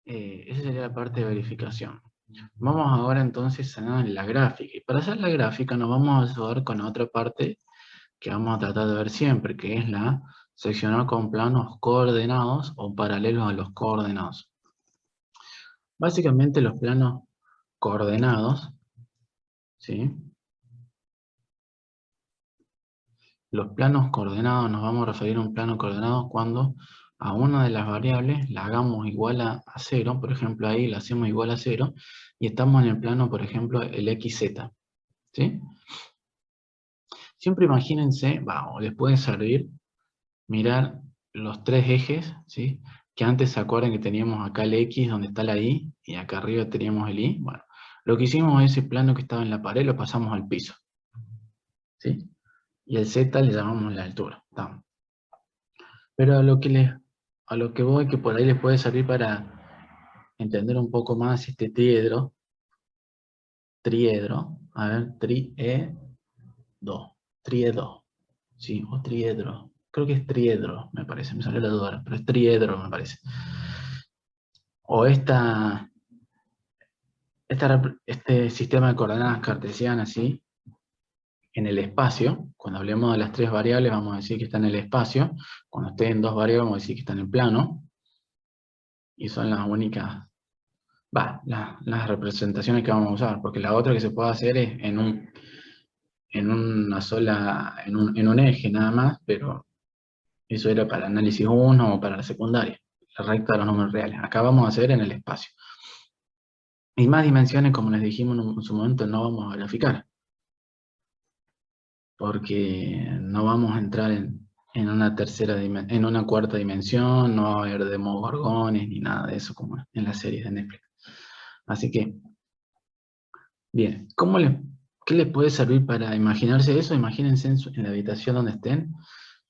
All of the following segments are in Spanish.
esa sería la parte de verificación. Vamos ahora entonces a la gráfica. Y para hacer la gráfica nos vamos a ayudar con otra parte que vamos a tratar de ver siempre, que es la seccionar con planos coordenados o paralelos a los coordenados. Básicamente los planos coordenados, ¿sí? Los planos coordenados, nos vamos a referir a un plano coordenado cuando a una de las variables la hagamos igual a 0, por ejemplo ahí la hacemos igual a 0, y estamos en el plano, por ejemplo, el XZ, ¿sí? Siempre imagínense, o les puede servir mirar los tres ejes, ¿sí? Que antes se acuerdan que teníamos acá el X donde está la Y, y acá arriba teníamos el Y. Bueno, lo que hicimos es ese plano que estaba en la pared, lo pasamos al piso, ¿sí? Y el Z le llamamos la altura. ¿Está? Pero a lo que voy, que por ahí les puede servir para entender un poco más este triedro, a ver, triedro, sí, o triedro, creo que es triedro, me parece, me salió la duda, pero es triedro, me parece. O este sistema de coordenadas cartesianas, ¿sí? En el espacio, cuando hablemos de las tres variables, vamos a decir que está en el espacio, cuando esté en dos variables, vamos a decir que está en el plano, y son las únicas, las representaciones que vamos a usar, porque la otra que se puede hacer es en una sola, en un eje nada más, pero eso era para análisis 1 o para la secundaria, la recta de los números reales. Acá vamos a hacer en el espacio. Y más dimensiones, como les dijimos en su momento, no vamos a graficar, porque no vamos a entrar en una cuarta dimensión, no va a haber demogorgones ni nada de eso como en las series de Netflix. Así que, bien, ¿qué les puede servir para imaginarse eso? Imagínense en la habitación donde estén,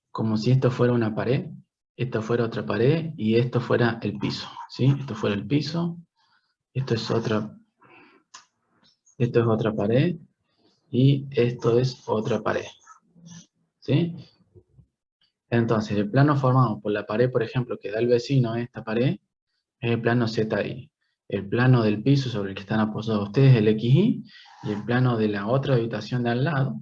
como si esto fuera una pared, esto fuera otra pared y esto fuera el piso, ¿sí? Esto fuera el piso, esto es otra pared y esto es otra pared, ¿sí? Entonces, el plano formado por la pared, por ejemplo, que da el vecino a esta pared, es el plano ZI. El plano del piso sobre el que están apoyados ustedes es el XY, y el plano de la otra habitación de al lado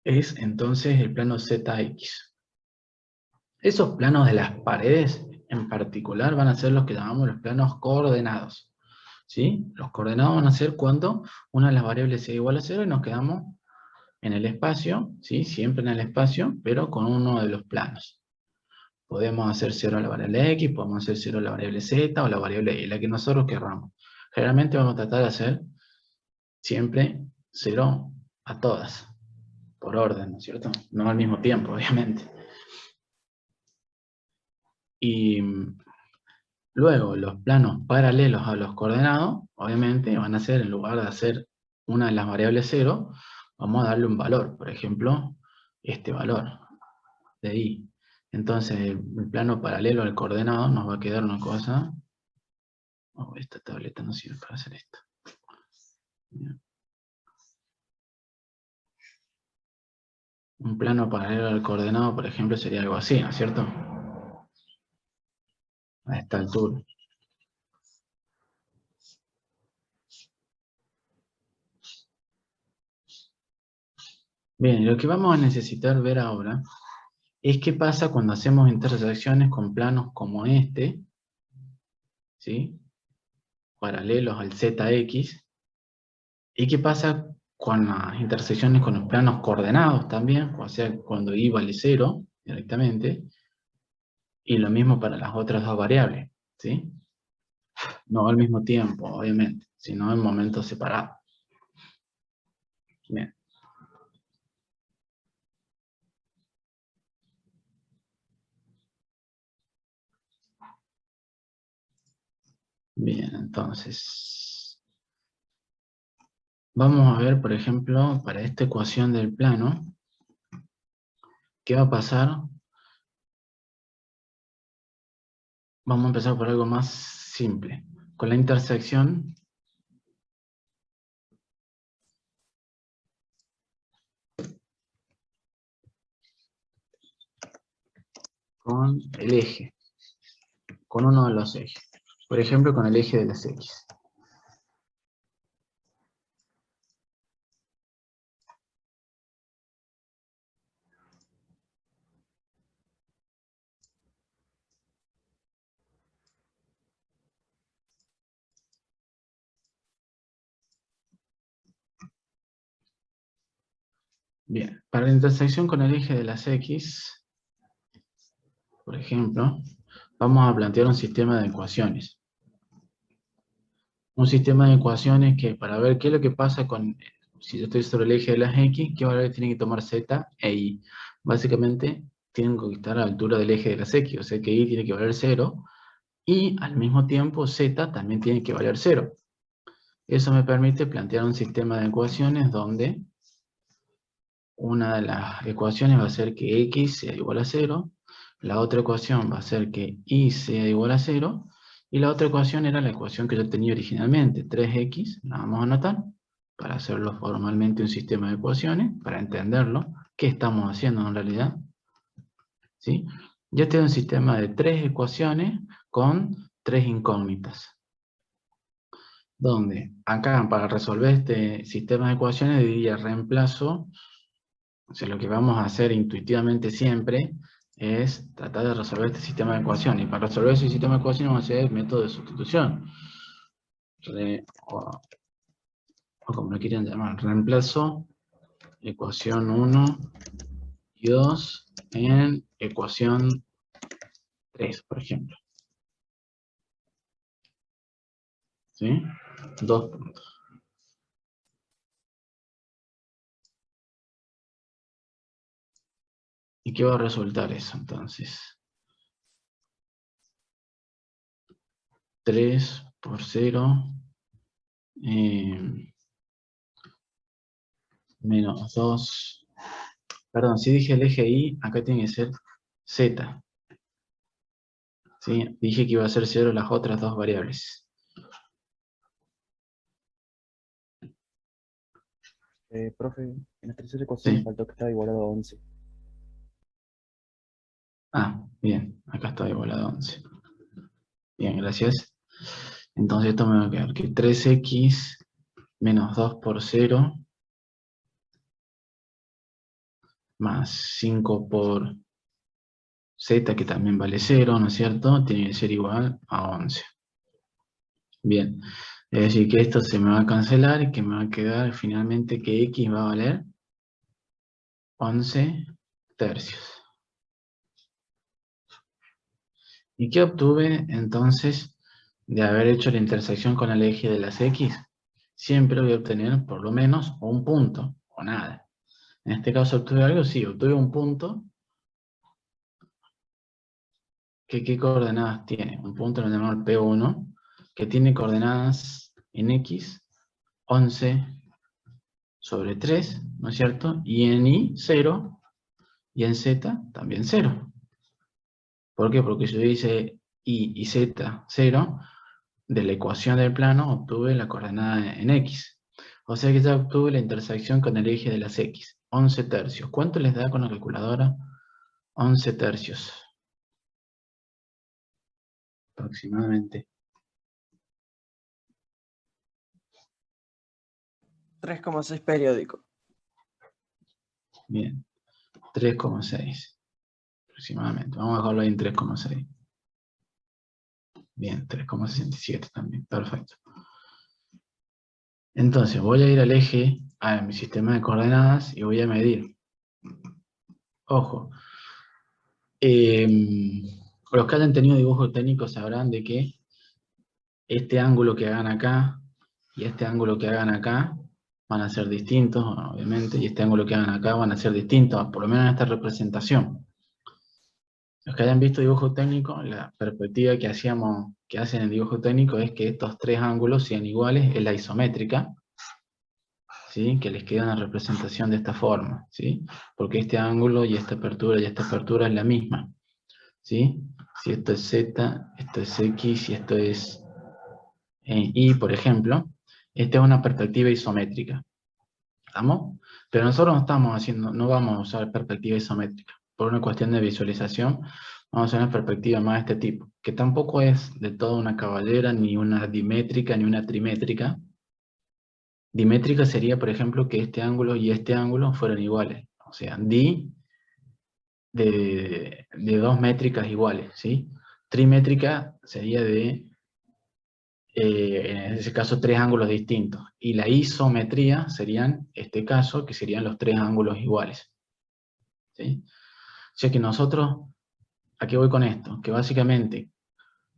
es entonces el plano ZX. Esos planos de las paredes en particular van a ser los que llamamos los planos coordenados, ¿sí? Los coordenados van a ser cuando una de las variables sea igual a 0 y nos quedamos en el espacio, ¿sí? Siempre en el espacio, pero con uno de los planos. Podemos hacer 0 a la variable X, podemos hacer 0 a la variable Z o la variable Y, la que nosotros querramos. Generalmente vamos a tratar de hacer siempre 0 a todas, por orden, ¿no es cierto? No al mismo tiempo, obviamente. Y luego los planos paralelos a los coordenados, obviamente, van a ser, en lugar de hacer una de las variables 0, vamos a darle un valor, por ejemplo, este valor de Y. Entonces, el plano paralelo al coordenado nos va a quedar una cosa. Oh, esta tableta no sirve para hacer esto. Un plano paralelo al coordenado, por ejemplo, sería algo así, ¿no es cierto? A esta altura. Bien, lo que vamos a necesitar ver ahora es qué pasa cuando hacemos intersecciones con planos como este, ¿sí? Paralelos al ZX, y qué pasa con las intersecciones con los planos coordenados también, o sea, cuando Y vale 0 directamente, y lo mismo para las otras dos variables, ¿sí? No al mismo tiempo, obviamente, sino en momentos separados. Bien. Bien, entonces, vamos a ver, por ejemplo, para esta ecuación del plano, ¿qué va a pasar? Vamos a empezar por algo más simple. Con la intersección con el eje. con uno de los ejes. Por ejemplo, con el eje de las X. Bien, para la intersección con el eje de las X, por ejemplo, vamos a plantear un sistema de ecuaciones. Un sistema de ecuaciones que, para ver qué es lo que pasa con, si yo estoy sobre el eje de las X, qué valores tienen que tomar Z e Y. Básicamente, tienen que estar a la altura del eje de las X, o sea que Y tiene que valer 0, y al mismo tiempo Z también tiene que valer 0. Eso me permite plantear un sistema de ecuaciones donde una de las ecuaciones va a ser que X sea igual a 0, la otra ecuación va a ser que Y sea igual a 0, y la otra ecuación era la ecuación que yo tenía originalmente, 3X, la vamos a anotar, para hacerlo formalmente un sistema de ecuaciones, para entenderlo, qué estamos haciendo en realidad. ¿Sí? Ya tengo un sistema de 3 ecuaciones con 3 incógnitas. Donde acá, para resolver este sistema de ecuaciones, diría reemplazo. O sea, lo que vamos a hacer intuitivamente siempre es tratar de resolver este sistema de ecuaciones. Y para resolver ese sistema de ecuaciones vamos a hacer el método de sustitución. O como lo quieran llamar, reemplazo ecuación 1 y 2 en ecuación 3, por ejemplo. ¿Sí? 2 puntos. ¿Y qué va a resultar eso entonces? 3 por 0 menos 2. Perdón, si dije el eje Y, acá tiene que ser Z. ¿Sí? Dije que iba a ser 0 las otras dos variables. Profe, en la tercera ecuación me Sí. faltó que estaba igualado a 11. Ah, bien. Acá está igualado a 11. Bien, gracias. Entonces esto me va a quedar que 3x menos 2 por 0 más 5 por z, que también vale 0, ¿no es cierto? Tiene que ser igual a 11. Bien. Es decir, que esto se me va a cancelar y que me va a quedar finalmente que x va a valer 11 tercios. ¿Y qué obtuve entonces de haber hecho la intersección con el eje de las X? Siempre voy a obtener por lo menos un punto, o nada. En este caso obtuve algo, sí, obtuve un punto. ¿Qué coordenadas tiene? Un punto lo llamamos P1, que tiene coordenadas en X, 11 sobre 3, ¿no es cierto? Y en Y, 0, y en Z, también 0. ¿Por qué? Porque yo hice Y y Z, 0, de la ecuación del plano obtuve la coordenada en X. O sea que ya obtuve la intersección con el eje de las X. 11 tercios. ¿Cuánto les da con la calculadora? 11 tercios. Aproximadamente. 3,6 periódico. Bien. 3,6. Aproximadamente. Vamos a dejarlo ahí en 3,6. Bien, 3,67 también. Perfecto. Entonces, voy a ir al eje, a mi sistema de coordenadas, y voy a medir. Ojo. Los que hayan tenido dibujo técnico sabrán de que este ángulo que hagan acá y este ángulo que hagan acá van a ser distintos, obviamente, y este ángulo que hagan acá van a ser distintos, por lo menos en esta representación. Los que hayan visto dibujo técnico, la perspectiva que hacen en dibujo técnico es que estos tres ángulos sean iguales, es la isométrica, ¿sí? Que les queda una representación de esta forma, ¿sí? Porque este ángulo y esta apertura es la misma, ¿sí? Si esto es Z, esto es X y esto es Y, por ejemplo, esta es una perspectiva isométrica, ¿estamos? Pero nosotros no vamos a usar perspectiva isométrica, por una cuestión de visualización, Vamos a hacer una perspectiva más de este tipo, que tampoco es de toda una caballera, ni una dimétrica, ni una trimétrica. Dimétrica sería, por ejemplo, que este ángulo y este ángulo fueran iguales. O sea, di de dos métricas iguales, ¿sí? Trimétrica sería en ese caso, tres ángulos distintos. Y la isometría serían, este caso, que serían los tres ángulos iguales. ¿Sí? O sea que nosotros, ¿a qué voy con esto? Que básicamente,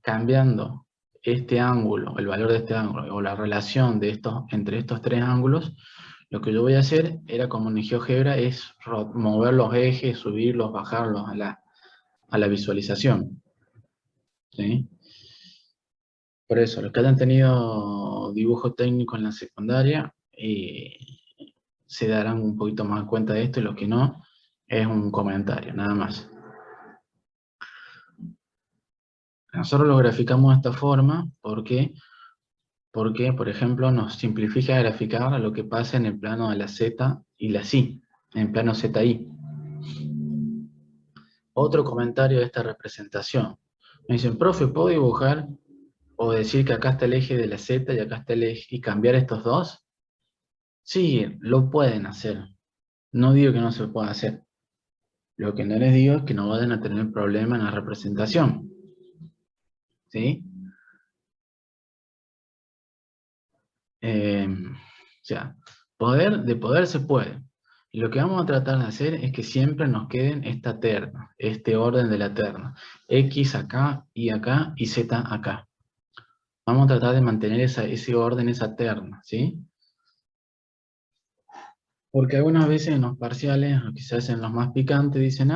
cambiando este ángulo, el valor de este ángulo, o la relación de entre estos tres ángulos, lo que yo voy a hacer era, como en GeoGebra, es mover los ejes, subirlos, bajarlos a la visualización. ¿Sí? Por eso, los que hayan tenido dibujo técnico en la secundaria, se darán un poquito más cuenta de esto, y los que no, es un comentario, nada más. Nosotros lo graficamos de esta forma, porque, por ejemplo, nos simplifica graficar lo que pasa en el plano de la Z y la Y, en el plano ZY. Otro comentario de esta representación. Me dicen, profe, ¿puedo dibujar o decir que acá está el eje de la Z y acá está el eje, y cambiar estos dos? Sí, lo pueden hacer. No digo que no se pueda hacer. Lo que no les digo es que no vayan a tener problema en la representación. ¿Sí? O sea, de poder se puede. Y lo que vamos a tratar de hacer es que siempre nos queden esta terna, este orden de la terna. X acá, Y acá y Z acá. Vamos a tratar de mantener ese orden, esa terna, ¿sí? Porque algunas veces en los parciales, o quizás en los más picantes, dicen,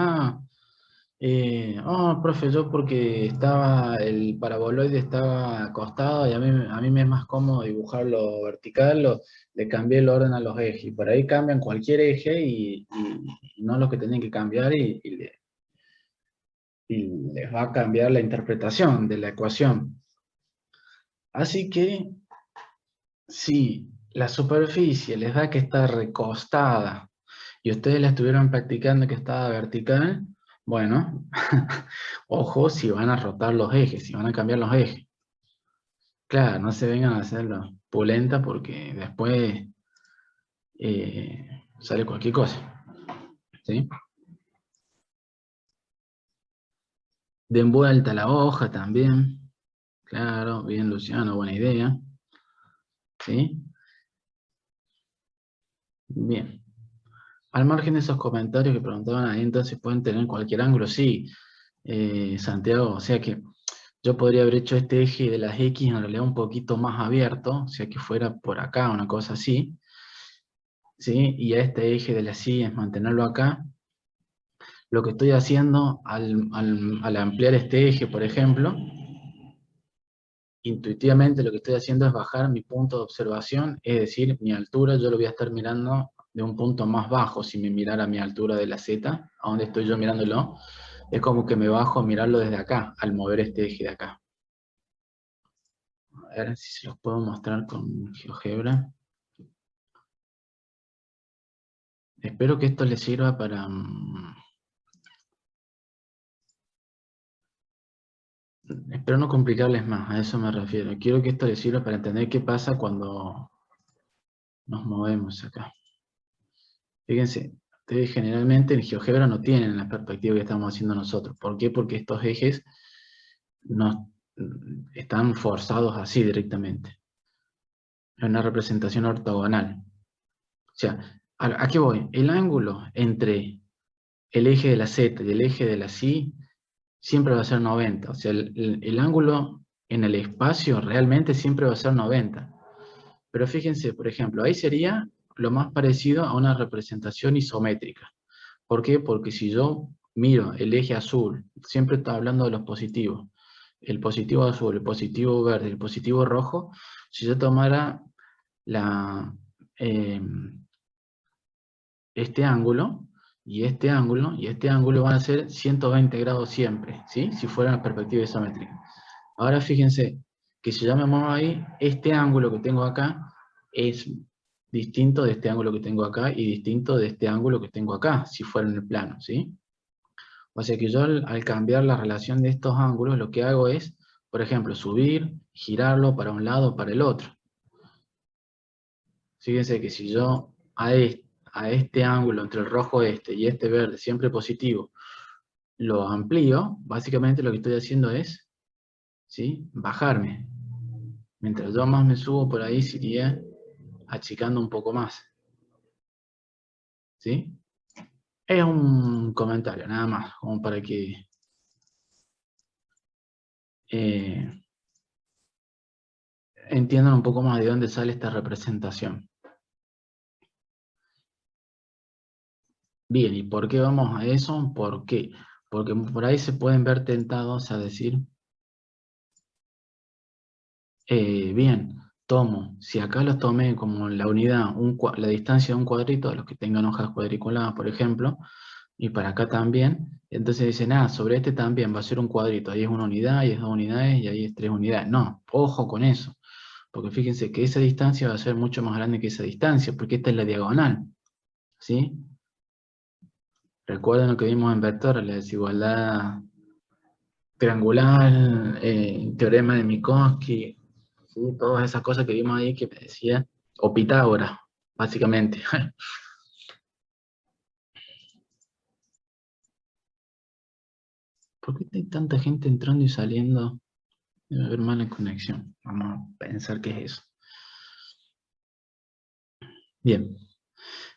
profe, yo porque el paraboloide estaba acostado y a mí me es más cómodo dibujarlo vertical, le cambié el orden a los ejes. Y por ahí cambian cualquier eje y no los que tienen que cambiar, y les va a cambiar la interpretación de la ecuación. Así que, si la superficie les da que está recostada y ustedes la estuvieron practicando que estaba vertical, bueno, ojo si van a rotar los ejes, si van a cambiar los ejes. Claro, no se vengan a hacerlo pulenta, porque después sale cualquier cosa. ¿Sí? Den vuelta la hoja también. Claro, bien Luciano, buena idea. ¿Sí? Bien. Al margen de esos comentarios que preguntaban ahí, entonces pueden tener cualquier ángulo. Sí, Santiago, o sea que yo podría haber hecho este eje de las X en realidad un poquito más abierto, o sea que fuera por acá, una cosa así, ¿sí? Y a este eje de las Y es mantenerlo acá. Lo que estoy haciendo al ampliar este eje, por ejemplo, intuitivamente lo que estoy haciendo es bajar mi punto de observación, es decir, mi altura. Yo lo voy a estar mirando de un punto más bajo. Si me mirara a mi altura de la Z, a donde estoy yo mirándolo, es como que me bajo a mirarlo desde acá, al mover este eje de acá. A ver si se los puedo mostrar con GeoGebra. Espero que esto les sirva para... espero no complicarles más, a eso me refiero. Quiero que esto les sirva para entender qué pasa cuando nos movemos acá. Fíjense, ustedes generalmente en GeoGebra no tienen la perspectiva que estamos haciendo nosotros. ¿Por qué? Porque estos ejes están forzados así directamente. Es una representación ortogonal. O sea, ¿a qué voy? El ángulo entre el eje de la Z y el eje de la Y siempre va a ser 90. O sea, el ángulo en el espacio realmente siempre va a ser 90. Pero fíjense, por ejemplo, ahí sería lo más parecido a una representación isométrica. ¿Por qué? Porque si yo miro el eje azul, siempre está hablando de los positivos, el positivo azul, el positivo verde, el positivo rojo. Si yo tomara eh, este ángulo, y este ángulo, y este ángulo, van a ser 120 grados siempre, ¿sí? Si fuera una perspectiva isométrica. Ahora fíjense que si yo me muevo ahí, este ángulo que tengo acá es distinto de este ángulo que tengo acá y distinto de este ángulo que tengo acá, si fuera en el plano, ¿sí? O sea que yo al cambiar la relación de estos ángulos, lo que hago es, por ejemplo, subir, girarlo para un lado o para el otro. Fíjense que si yo a este ángulo entre el rojo y este verde, siempre positivo, lo amplío, básicamente lo que estoy haciendo es, ¿sí?, bajarme. Mientras yo más me subo por ahí, se iría achicando un poco más. ¿Sí? Es un comentario, nada más, como para que entiendan un poco más de dónde sale esta representación. Bien, ¿y por qué vamos a eso? ¿Por qué? Porque por ahí se pueden ver tentados a decir, bien, tomo, si acá los tomé como la unidad, la distancia de un cuadrito, los que tengan hojas cuadriculadas, por ejemplo, y para acá también, entonces dicen, sobre este también va a ser un cuadrito, ahí es una unidad, ahí es 2 unidades, y ahí es 3 unidades. No, ojo con eso, porque fíjense que esa distancia va a ser mucho más grande que esa distancia, porque esta es la diagonal, ¿sí? Recuerden lo que vimos en vectores, la desigualdad triangular, teorema de Minkowski, ¿sí? Todas esas cosas que vimos ahí que me decía, o Pitágoras, básicamente. ¿Por qué hay tanta gente entrando y saliendo? Debe haber mala conexión. Vamos a pensar qué es eso. Bien.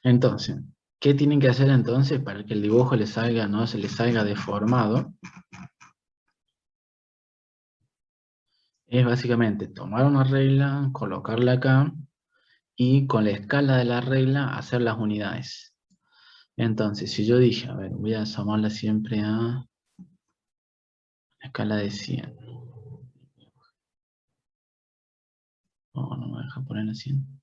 Entonces, ¿qué tienen que hacer entonces para que el dibujo les salga, no se les salga deformado? Es básicamente tomar una regla, colocarla acá, y con la escala de la regla hacer las unidades. Entonces, si yo dije, a ver, voy a asomarla siempre a escala de 100. Oh, no me deja poner a 100.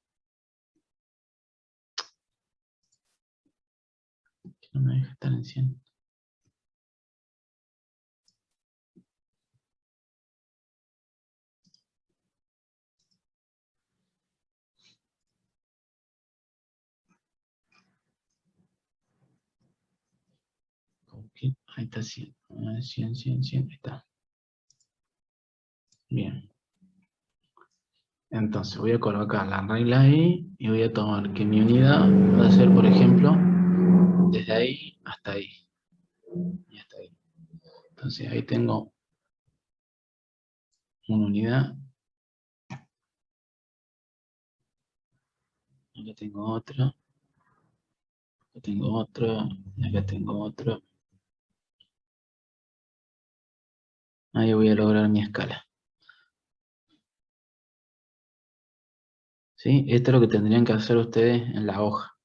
No me deja estar en 100. Okay. Ahí está 100. 100, 100, 100. Ahí está. Bien. Entonces voy a colocar la regla ahí y voy a tomar que mi unidad va a ser, por ejemplo, desde ahí hasta ahí. Y hasta ahí. Entonces ahí tengo una unidad. Acá tengo otra. Acá tengo otra. Acá tengo otra. Ahí voy a lograr mi escala. ¿Sí? Esto es lo que tendrían que hacer ustedes en la hoja.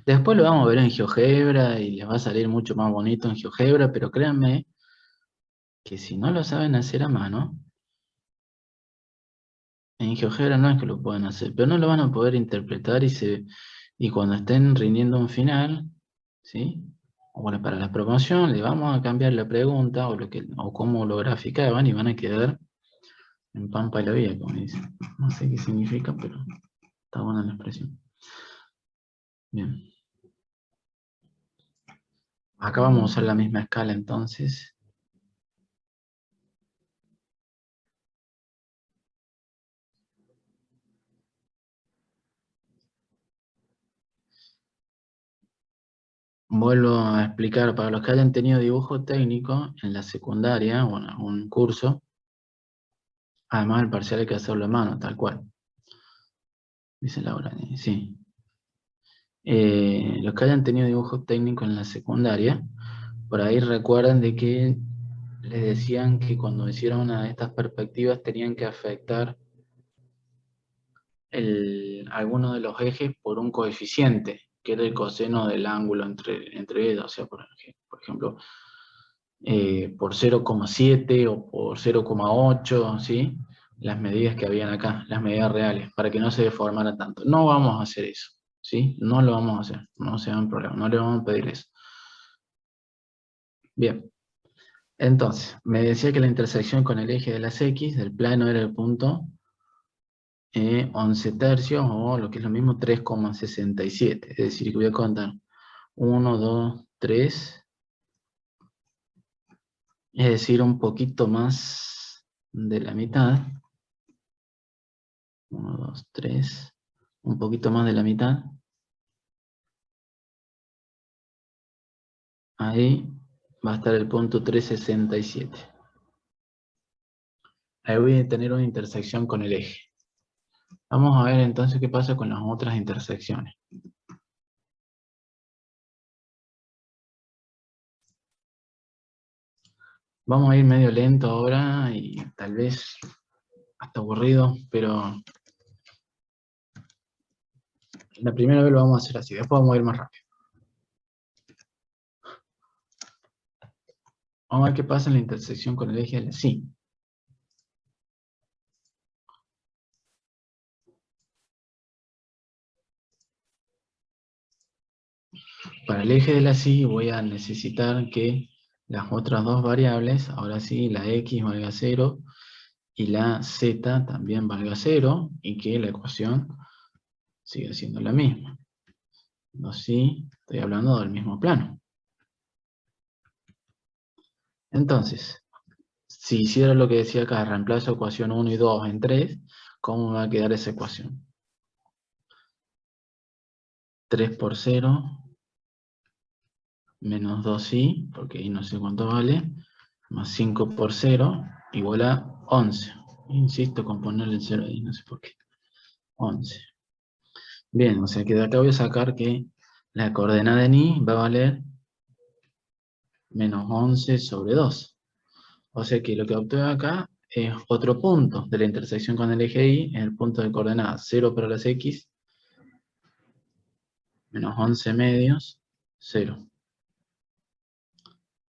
Después lo vamos a ver en GeoGebra y les va a salir mucho más bonito en GeoGebra, pero créanme que si no lo saben hacer a mano, en GeoGebra no es que lo puedan hacer, pero no lo van a poder interpretar y cuando estén rindiendo un final, ¿sí? O bueno, para la promoción le vamos a cambiar la pregunta o cómo lo graficaban y van a quedar en pampa y la vida, como dicen. No sé qué significa, pero está buena la expresión. Bien. Acá vamos a usar la misma escala entonces. Vuelvo a explicar, para los que hayan tenido dibujo técnico en la secundaria o en algún curso, además el parcial hay que hacerlo a mano, tal cual. Dice Laura, sí. Los que hayan tenido dibujo técnico en la secundaria, por ahí recuerdan de que les decían que cuando hicieron una de estas perspectivas tenían que afectar alguno de los ejes por un coeficiente, que era el coseno del ángulo entre ellos, o sea, por ejemplo, por 0,7 o por 0,8, ¿sí? Las medidas que habían acá, las medidas reales, para que no se deformara tanto. No vamos a hacer eso, ¿sí? No lo vamos a hacer, no se hagan problema, no le vamos a pedir eso. Bien, entonces, me decía que la intersección con el eje de las X del plano era el punto 11 tercios, o lo que es lo mismo, 3,67. Es decir, que voy a contar 1, 2, 3, Es decir, un poquito más de la mitad. 1, 2, 3. Un poquito más de la mitad. Ahí va a estar el punto 367. Ahí voy a tener una intersección con el eje. Vamos a ver entonces qué pasa con las otras intersecciones. Vamos a ir medio lento ahora y tal vez hasta aburrido, pero la primera vez lo vamos a hacer así, después vamos a ir más rápido. Vamos a ver qué pasa en la intersección con el eje de la sí. Para el eje de la sí voy a necesitar que las otras dos variables, ahora sí, la x valga 0 y la z también valga 0 y que la ecuación siga siendo la misma. No, sí, estoy hablando del mismo plano. Entonces, si hiciera lo que decía acá, reemplazo ecuación 1 y 2 en 3, ¿cómo me va a quedar esa ecuación? 3 por 0, menos 2i, porque ahí no sé cuánto vale, más 5 por 0, igual a 11. Insisto con ponerle el 0 ahí, no sé por qué. 11. Bien, o sea que de acá voy a sacar que la coordenada en i va a valer menos 11 sobre 2. O sea que lo que obtuve acá es otro punto de la intersección con el eje y, es el punto de coordenadas 0 para las x, menos 11 medios, 0.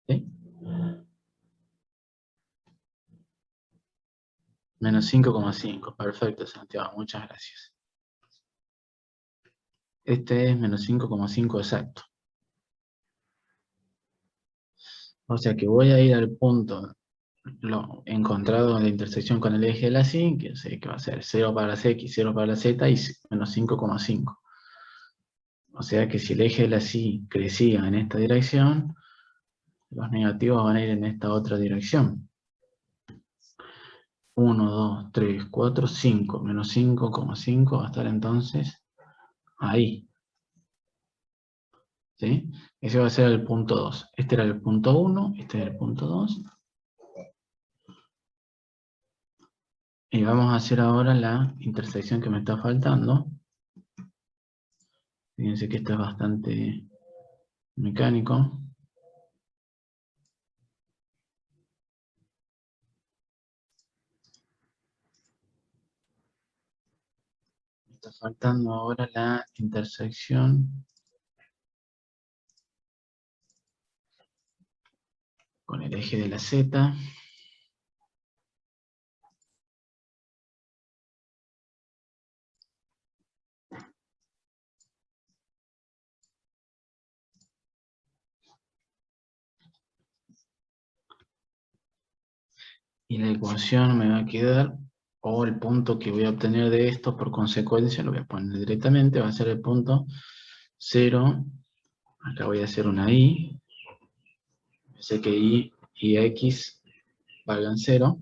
¿Sí? Menos 5,5. Perfecto, Santiago, muchas gracias. Este es menos 5,5 exacto. O sea que voy a ir al punto lo encontrado en la intersección con el eje de la Y, que sé que va a ser 0 para las X, 0 para la Z y menos 5,5. O sea que si el eje de la Y crecía en esta dirección, los negativos van a ir en esta otra dirección. 1, 2, 3, 4, 5. Menos 5,5 va a estar entonces ahí. ¿Sí? Ese va a ser el punto 2. Este era el punto 1, este es el punto 2. Y vamos a hacer ahora la intersección que me está faltando. Fíjense que esto es bastante mecánico. Me está faltando ahora la intersección con el eje de la Z. Y la ecuación me va a quedar, o el punto que voy a obtener de esto, por consecuencia, lo voy a poner directamente, va a ser el punto 0. Acá voy a hacer una I. Sé que I y X valgan 0.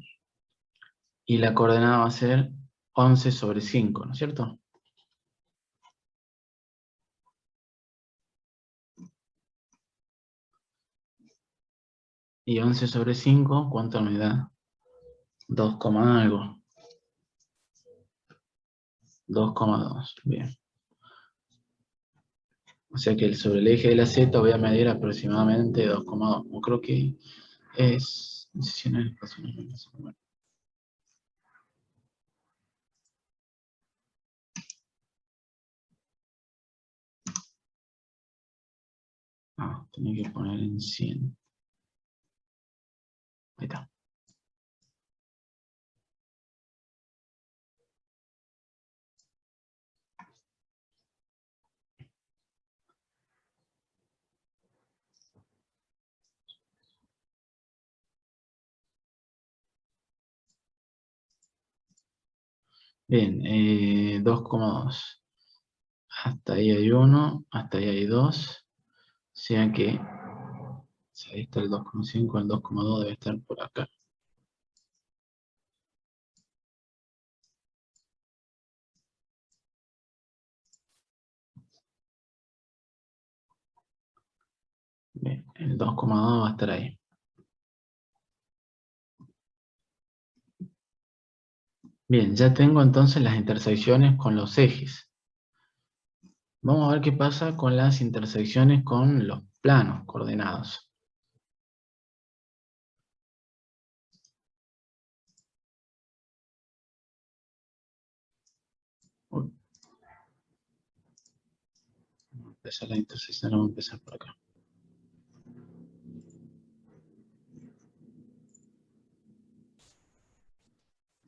Y la coordenada va a ser 11 sobre 5, ¿no es cierto? Y 11 sobre 5, ¿cuánto me da? 2, algo. 2,2, bien. O sea que sobre el eje de la Z voy a medir aproximadamente 2,2. No creo que es... Bueno. Tenía que poner en 100. Ahí está. Bien, 2,2. Hasta ahí hay 1, hasta ahí hay 2. O sea que Ahí está el 2,5, el 2,2 debe estar por acá. Bien, el 2,2 va a estar ahí. Bien, ya tengo entonces las intersecciones con los ejes. Vamos a ver qué pasa con las intersecciones con los planos coordenados. Uy. Vamos a empezar la intersección, vamos a empezar por acá.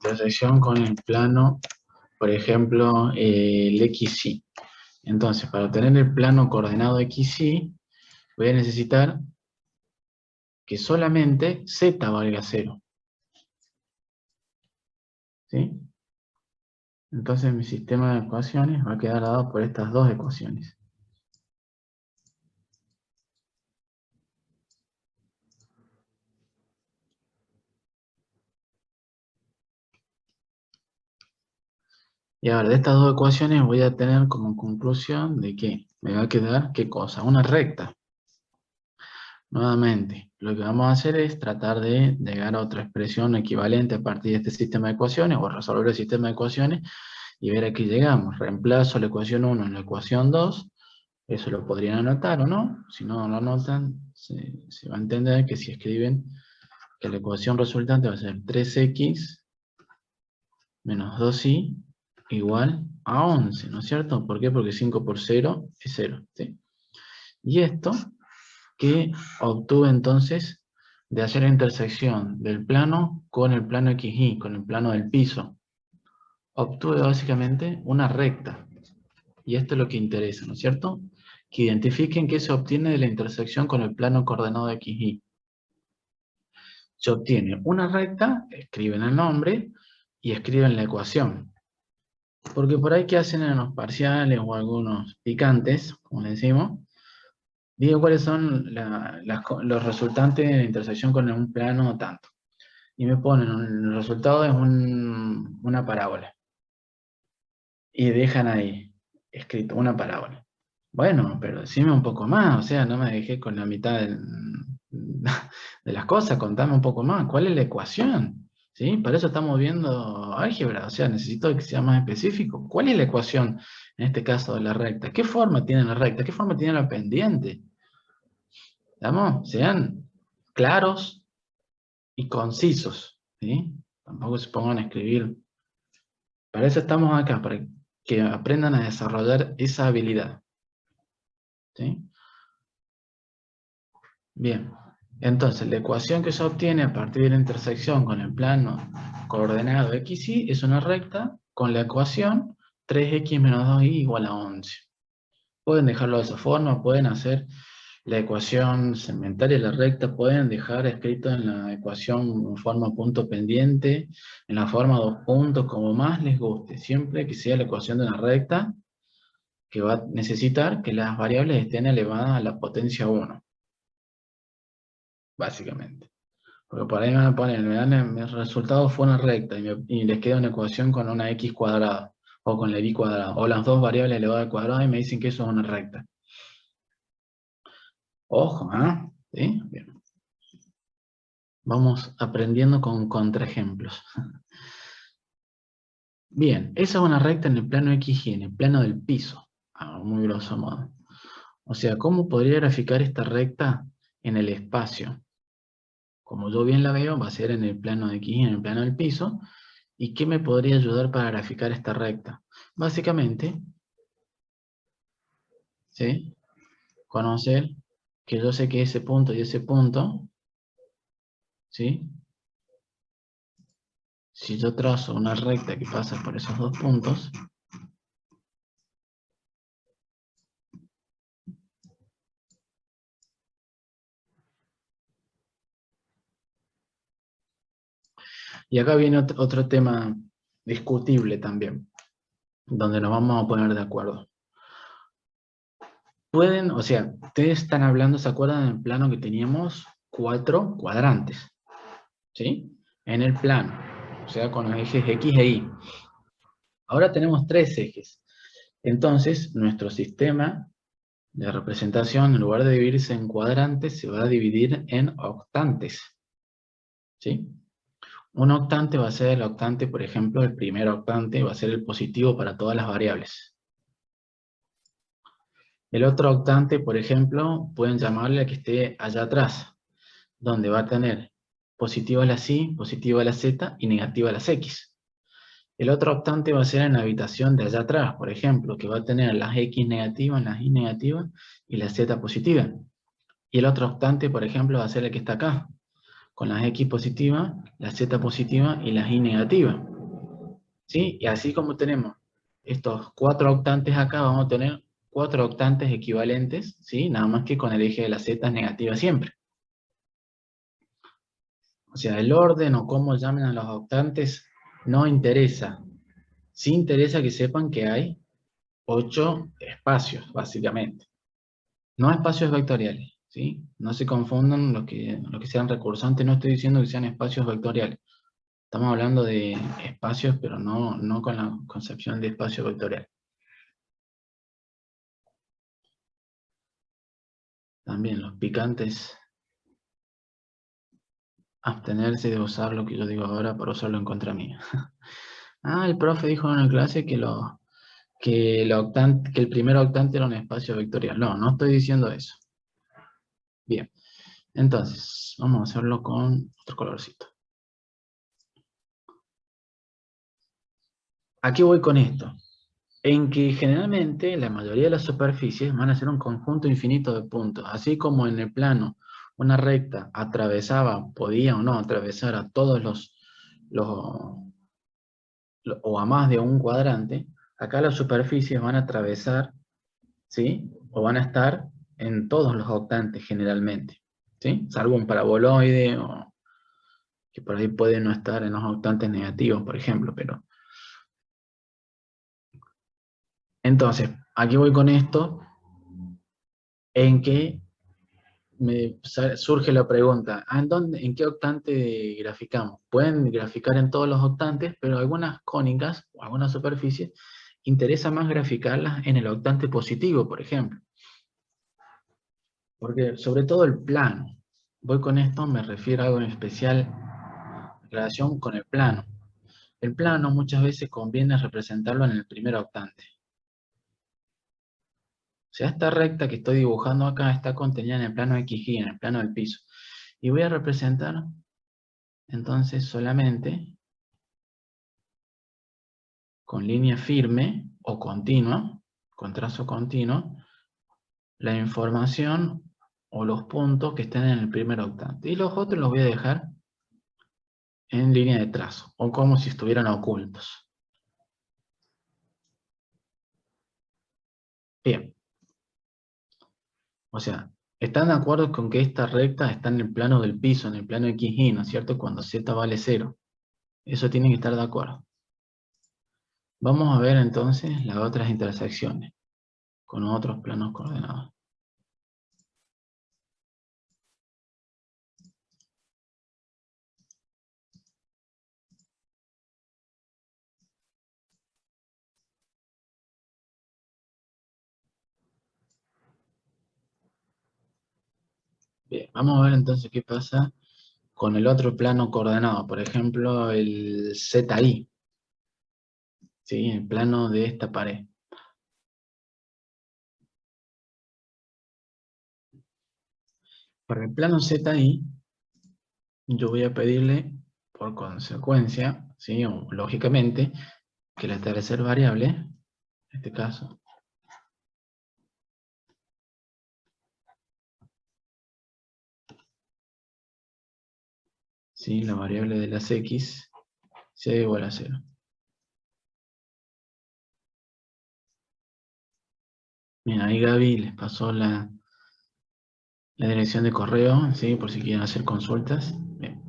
Intersección con el plano, por ejemplo, el XY. Entonces, para obtener el plano coordenado XY, voy a necesitar que solamente Z valga 0. ¿Sí? Entonces mi sistema de ecuaciones va a quedar dado por estas dos ecuaciones. Y ahora, de estas dos ecuaciones voy a tener como conclusión de que me va a quedar, ¿qué cosa? Una recta. Nuevamente, lo que vamos a hacer es tratar de llegar a otra expresión equivalente a partir de este sistema de ecuaciones, o resolver el sistema de ecuaciones, y ver a qué llegamos. Reemplazo la ecuación 1 en la ecuación 2, eso lo podrían anotar o no. Si no lo anotan, se va a entender que si escriben que la ecuación resultante va a ser 3x menos 2y igual a 11, ¿no es cierto? ¿Por qué? Porque 5 por 0 es 0. ¿Sí? Y esto que obtuve entonces de hacer la intersección del plano con el plano XY, con el plano del piso. Obtuve básicamente una recta. Y esto es lo que interesa, ¿no es cierto? Que identifiquen qué se obtiene de la intersección con el plano coordenado de XY. Se obtiene una recta, escriben el nombre y escriben la ecuación. Porque por ahí que hacen en los parciales o algunos picantes, como le decimos, digo cuáles son los resultantes de la intersección con un plano tanto. Y me ponen, el resultado es una parábola. Y dejan ahí, escrito, una parábola. Bueno, pero decime un poco más, o sea, no me dejé con la mitad de las cosas, contame un poco más. ¿Cuál es la ecuación? ¿Sí? Para eso estamos viendo álgebra, o sea, necesito que sea más específico. ¿Cuál es la ecuación, en este caso, de la recta? ¿Qué forma tiene la recta? ¿Qué forma tiene la pendiente? ¿Estamos? Sean claros y concisos, ¿sí? Tampoco se pongan a escribir. Para eso estamos acá, para que aprendan a desarrollar esa habilidad. ¿Sí? Bien, entonces la ecuación que se obtiene a partir de la intersección con el plano coordenado XY es una recta con la ecuación 3x menos 2y igual a 11. Pueden dejarlo de esa forma, pueden hacer la ecuación segmentaria de la recta, pueden dejar escrito en la ecuación en forma punto pendiente, en la forma dos puntos, como más les guste, siempre que sea la ecuación de una recta que va a necesitar que las variables estén elevadas a la potencia 1, básicamente. Porque por ahí me van a poner, el resultado fue una recta y les queda una ecuación con una x cuadrada, o con la y cuadrada, o las dos variables elevadas al cuadrado y me dicen que eso es una recta. Ojo, ¿ah? ¿Sí? Bien. Vamos aprendiendo con contraejemplos. Bien, esa es una recta en el plano XY, en el plano del piso, a muy grosso modo. O sea, ¿cómo podría graficar esta recta en el espacio? Como yo bien la veo, va a ser en el plano de XY, en el plano del piso. ¿Y qué me podría ayudar para graficar esta recta? Básicamente, ¿sí? Conocer que yo sé que ese punto y ese punto, ¿sí? Si yo trazo una recta que pasa por esos dos puntos, y acá viene otro tema discutible también, donde nos vamos a poner de acuerdo. pueden, o sea, ustedes están hablando, ¿se acuerdan del plano que teníamos? 4 cuadrantes, ¿sí? En el plano, o sea, con los ejes X e Y. Ahora tenemos 3 ejes. Entonces, nuestro sistema de representación, en lugar de dividirse en cuadrantes, se va a dividir en octantes, ¿sí? Un octante va a ser el octante, por ejemplo, el primer octante va a ser el positivo para todas las variables. El otro octante, por ejemplo, pueden llamarle a que esté allá atrás, donde va a tener positiva las Y, positiva las Z y negativa las X. El otro octante va a ser en la habitación de allá atrás, por ejemplo, que va a tener las X negativas, las Y negativas y la Z positiva. Y el otro octante, por ejemplo, va a ser el que está acá, con las X positivas, la Z positiva y las Y negativas. ¿Sí? Y así como tenemos estos 4 octantes acá, vamos a tener 4 octantes equivalentes, ¿sí? Nada más que con el eje de la Z negativa siempre. O sea, el orden o cómo llamen a los octantes no interesa. Sí interesa que sepan que hay 8 espacios, básicamente. No espacios vectoriales, ¿sí? No se confundan los que sean recursantes, no estoy diciendo que sean espacios vectoriales. Estamos hablando de espacios, pero no con la concepción de espacio vectorial. También los picantes, abstenerse de usar lo que yo digo ahora para usarlo en contra mía. Ah, el profe dijo en la clase que el primer octante era un espacio vectorial. No, no estoy diciendo eso. Bien, entonces, vamos a hacerlo con otro colorcito. Aquí voy con esto. En que generalmente la mayoría de las superficies van a ser un conjunto infinito de puntos. Así como en el plano una recta podía o no atravesar a todos o a más de un cuadrante, acá las superficies van a atravesar, ¿sí? O van a estar en todos los octantes generalmente, ¿sí? Salvo un paraboloide, o que por ahí puede no estar en los octantes negativos, por ejemplo, pero... Entonces, aquí voy con esto, en que surge la pregunta, ¿en qué octante graficamos? Pueden graficar en todos los octantes, pero algunas cónicas o algunas superficies interesa más graficarlas en el octante positivo, por ejemplo. Porque sobre todo el plano, voy con esto, me refiero a algo en especial en relación con el plano. El plano muchas veces conviene representarlo en el primer octante. O sea, esta recta que estoy dibujando acá está contenida en el plano XY, en el plano del piso. Y voy a representar entonces solamente con línea firme o continua, con trazo continuo, la información o los puntos que estén en el primer octante. Y los otros los voy a dejar en línea de trazo, o como si estuvieran ocultos. Bien. O sea, ¿están de acuerdo con que esta recta está en el plano del piso, en el plano XY, ¿no es cierto? Cuando Z vale 0. Eso tienen que estar de acuerdo. Vamos a ver entonces las otras intersecciones con otros planos coordenados. Bien, vamos a ver entonces qué pasa con el otro plano coordenado, por ejemplo el ZI, ¿sí? El plano de esta pared. Para el plano ZI, yo voy a pedirle, por consecuencia, ¿sí? O lógicamente, que la tercera variable, en este caso, ¿sí? La variable de las X sea igual a 0. Bien, ahí Gaby les pasó la dirección de correo, ¿sí? Por si quieren hacer consultas. Bien.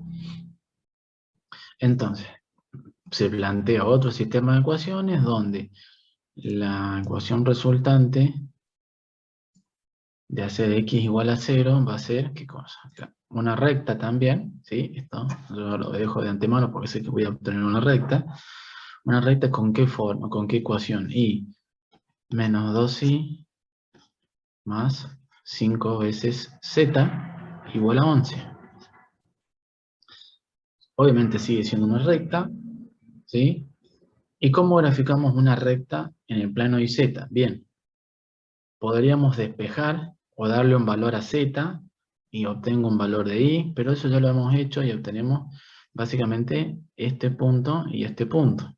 Entonces, se plantea otro sistema de ecuaciones donde la ecuación resultante de hacer x igual a 0 va a ser, ¿qué cosa? Una recta también, ¿sí? Esto yo lo dejo de antemano porque sé que voy a obtener una recta. ¿Una recta con qué forma? ¿Con qué ecuación? Y menos 2i más 5 veces z igual a 11. Obviamente sigue siendo una recta, ¿sí? ¿Y cómo graficamos una recta en el plano YZ? Bien, podríamos despejar o darle un valor a z y obtengo un valor de y, pero eso ya lo hemos hecho y obtenemos básicamente este punto y este punto.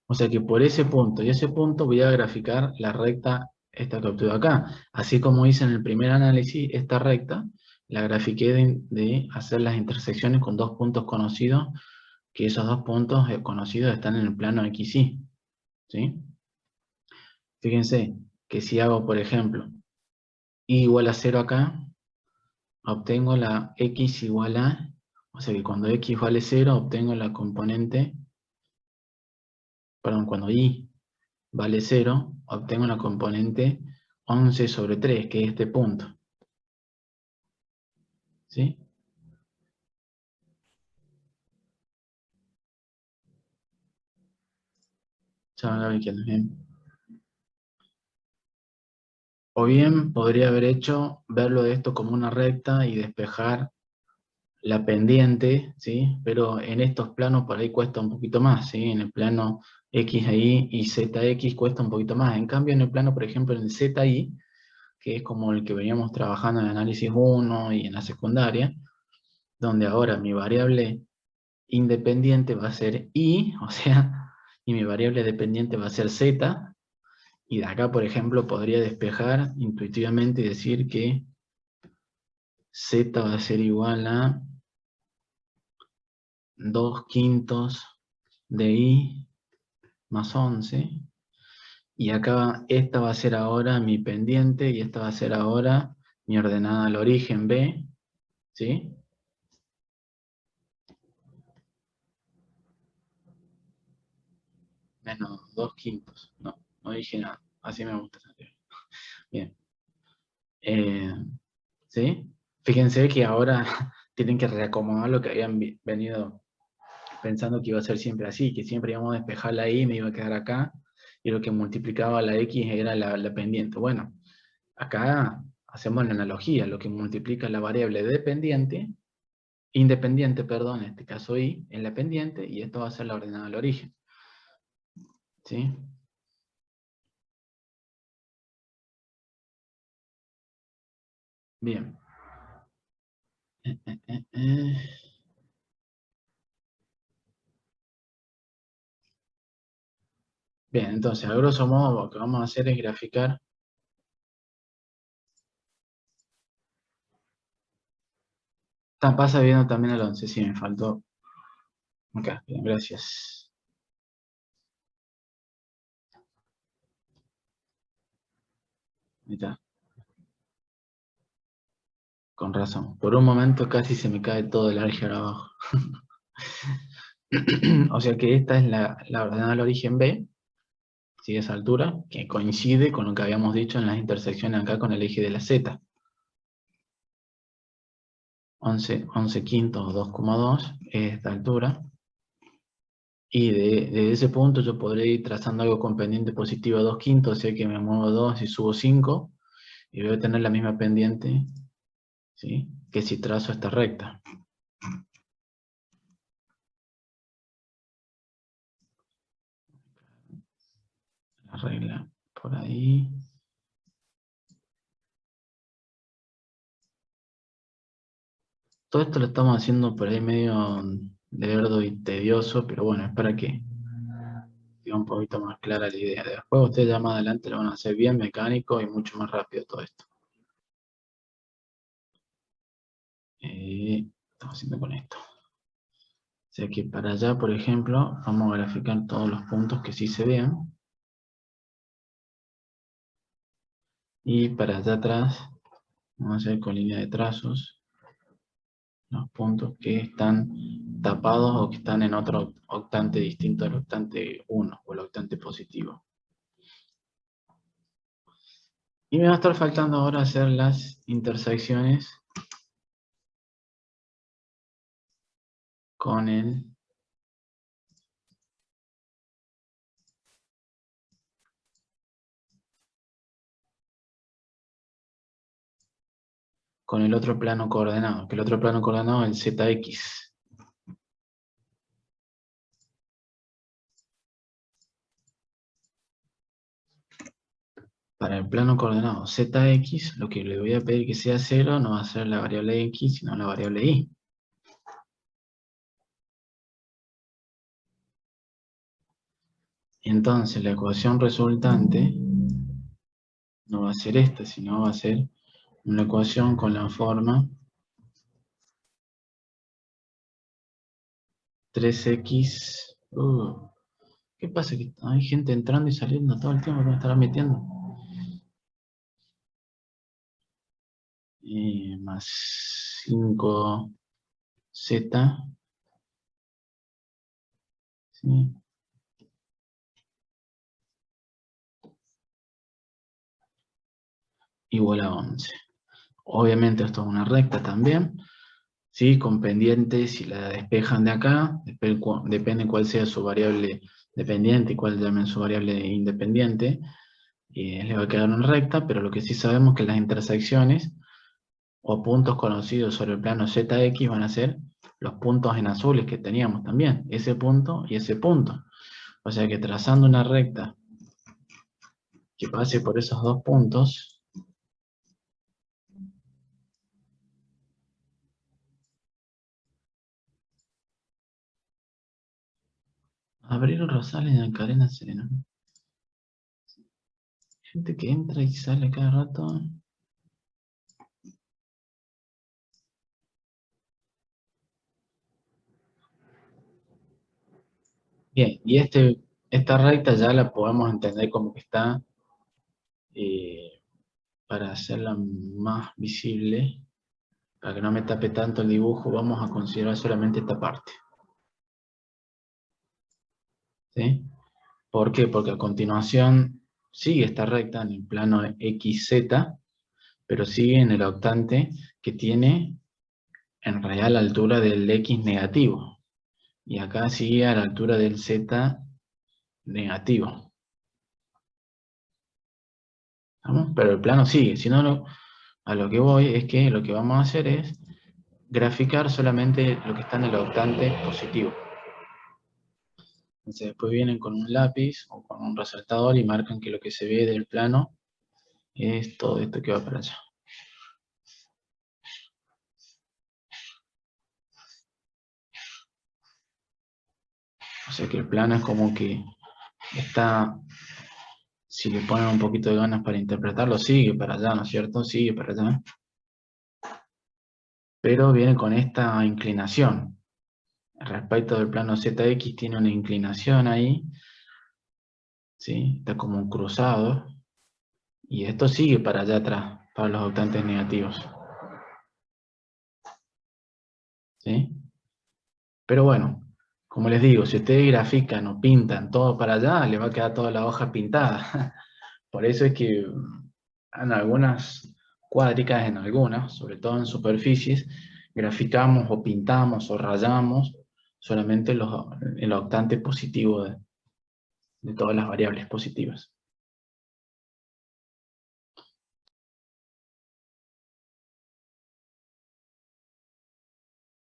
O sea que por ese punto y ese punto voy a graficar la recta esta que obtuve acá. Así como hice en el primer análisis, esta recta la grafiqué de hacer las intersecciones con dos puntos conocidos, que esos dos puntos conocidos están en el plano XY. ¿Sí? Fíjense que si hago, por ejemplo, y igual a 0 acá, obtengo la x igual a, o sea que cuando x vale 0, obtengo la componente, perdón, cuando y vale 0, obtengo la componente 11 sobre 3, que es este punto. ¿Sí? Chao, Gaby, que andes bien. O bien podría haber hecho verlo de esto como una recta y despejar la pendiente, ¿sí? Pero en estos planos por ahí cuesta un poquito más, ¿sí? En el plano XY y ZX cuesta un poquito más. En cambio, en el plano, por ejemplo, en el ZY, que es como el que veníamos trabajando en análisis 1 y en la secundaria, donde ahora mi variable independiente va a ser Y, o sea, y mi variable dependiente va a ser Z, y de acá, por ejemplo, podría despejar intuitivamente y decir que Z va a ser igual a 2/5 de I más 11, y acá esta va a ser ahora mi pendiente, y esta va a ser ahora mi ordenada al origen B, ¿sí? Menos 2/5, no dije nada, así me gusta. Bien. ¿Sí? Fíjense que ahora tienen que reacomodar lo que habían venido pensando que iba a ser siempre así, que siempre íbamos a despejar la y me iba a quedar acá, y lo que multiplicaba la x era la pendiente. Bueno, acá hacemos la analogía, lo que multiplica la variable dependiente, independiente, perdón, en este caso y, en la pendiente, y esto va a ser la ordenada al origen. ¿Sí? Bien. Bien, entonces, a grosso modo, lo que vamos a hacer es graficar. Pasa viendo también el 11, sí, me faltó. Acá, bien, gracias. Ahí está. Con razón. Por un momento casi se me cae todo el álgebra abajo. O sea que esta es la ordenada al origen B, ¿sí? Esa altura, que coincide con lo que habíamos dicho en las intersecciones acá con el eje de la Z. 11/5 o 2,2 es esta altura. Y de ese punto yo podré ir trazando algo con pendiente positiva 2/5, o sea que me muevo 2 y subo 5, y voy a tener la misma pendiente, ¿sí? Que si trazo esta recta. La regla por ahí. Todo esto lo estamos haciendo por ahí medio lerdo y tedioso, pero bueno, es para que sea un poquito más clara la idea. Después ustedes ya más adelante lo van a hacer bien mecánico y mucho más rápido todo esto. Estamos haciendo con esto. O sea que para allá, por ejemplo, vamos a graficar todos los puntos que sí se vean. Y para allá atrás, vamos a hacer con línea de trazos los puntos que están tapados o que están en otro octante distinto al octante 1 o el octante positivo. Y me va a estar faltando ahora hacer las intersecciones con el otro plano coordenado, que el otro plano coordenado es el ZX. Para el plano coordenado ZX, lo que le voy a pedir que sea 0 no va a ser la variable X, sino la variable Y. Entonces la ecuación resultante no va a ser esta, sino va a ser una ecuación con la forma 3x... ¿qué pasa? Que hay gente entrando y saliendo todo el tiempo, que me estará metiendo. Más 5z, ¿sí? Igual a 11. Obviamente esto es una recta también, ¿sí? Con pendiente, si la despejan de acá, depende cuál sea su variable dependiente y cuál llamen su variable independiente, le va a quedar una recta, pero lo que sí sabemos es que las intersecciones o puntos conocidos sobre el plano ZX van a ser los puntos en azules que teníamos también, ese punto y ese punto. O sea que trazando una recta que pase por esos dos puntos, Abril Rosales de Cadena Serena. Gente que entra y sale cada rato. Bien, y esta recta ya la podemos entender como que está, para hacerla más visible, para que no me tape tanto el dibujo, vamos a considerar solamente esta parte. ¿Sí? ¿Por qué? Porque a continuación sigue esta recta en el plano XZ, pero sigue en el octante que tiene en real altura del X negativo. Y acá sigue a la altura del Z negativo. ¿Vamos? Pero el plano sigue, si no, a lo que voy es que lo que vamos a hacer es graficar solamente lo que está en el octante positivo. Entonces después vienen con un lápiz o con un resaltador y marcan que lo que se ve del plano es todo esto que va para allá. O sea que el plano es como que está, si le ponen un poquito de ganas para interpretarlo, sigue para allá, ¿no es cierto? Sigue para allá. Pero viene con esta inclinación. Respecto del plano ZX tiene una inclinación ahí, ¿sí? Está como un cruzado. Y esto sigue para allá atrás, para los octantes negativos. ¿Sí? Pero bueno, como les digo, si ustedes grafican o pintan todo para allá, les va a quedar toda la hoja pintada. Por eso es que en algunas cuádricas, en algunas, sobre todo en superficies, graficamos o pintamos o rayamos solamente el octante positivo de todas las variables positivas.